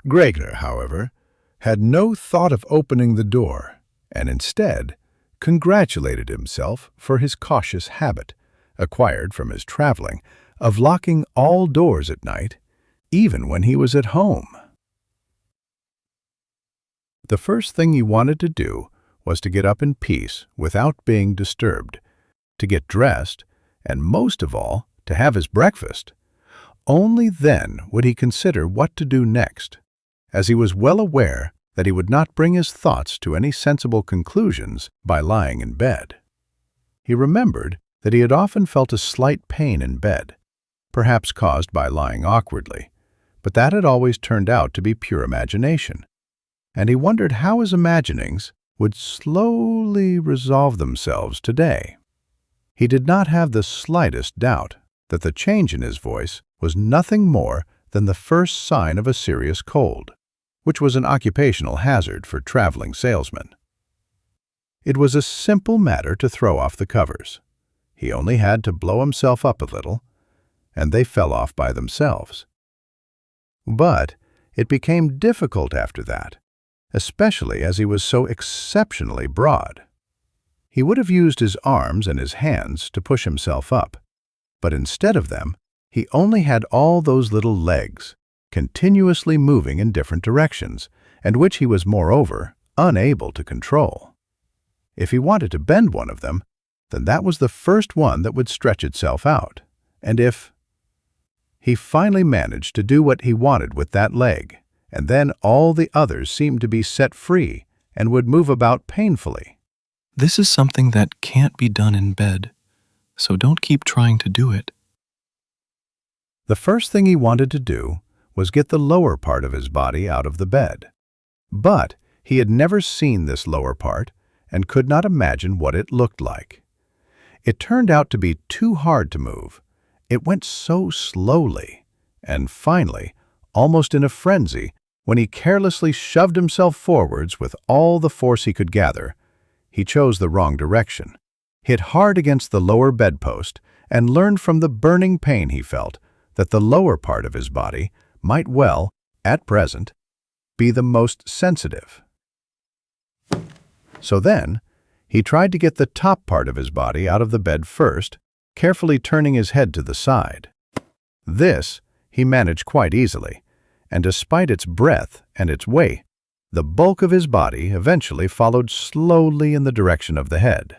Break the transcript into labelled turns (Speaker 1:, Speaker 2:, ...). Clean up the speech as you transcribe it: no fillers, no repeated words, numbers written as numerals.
Speaker 1: Gregor, however, had no thought of opening the door, and instead congratulated himself for his cautious habit, acquired from his traveling, of locking all doors at night, even when he was at home. The first thing he wanted to do was to get up in peace without being disturbed, to get dressed, and most of all, to have his breakfast. Only then would he consider what to do next, as he was well aware that he would not bring his thoughts to any sensible conclusions by lying in bed. He remembered that he had often felt a slight pain in bed, perhaps caused by lying awkwardly, but that had always turned out to be pure imagination, and he wondered how his imaginings would slowly resolve themselves today. He did not have the slightest doubt that the change in his voice was nothing more than the first sign of a serious cold, which was an occupational hazard for traveling salesmen. It was a simple matter to throw off the covers. He only had to blow himself up a little, and they fell off by themselves. But it became difficult after that, especially as he was so exceptionally broad. He would have used his arms and his hands to push himself up, but instead of them, he only had all those little legs, continuously moving in different directions, and which he was moreover unable to control. If he wanted to bend one of them, then that was the first one that would stretch itself out, and if he finally managed to do what he wanted with that leg, and then all the others seemed to be set free and would move about painfully.
Speaker 2: This is something that can't be done in bed, so don't keep trying to do it.
Speaker 1: The first thing he wanted to do was get the lower part of his body out of the bed. But he had never seen this lower part and could not imagine what it looked like. It turned out to be too hard to move. It went so slowly, and finally, almost in a frenzy, when he carelessly shoved himself forwards with all the force he could gather, he chose the wrong direction, hit hard against the lower bedpost, and learned from the burning pain he felt that the lower part of his body might well, at present, be the most sensitive. So then, he tried to get the top part of his body out of the bed first, carefully turning his head to the side. This he managed quite easily, and despite its breadth and its weight, the bulk of his body eventually followed slowly in the direction of the head.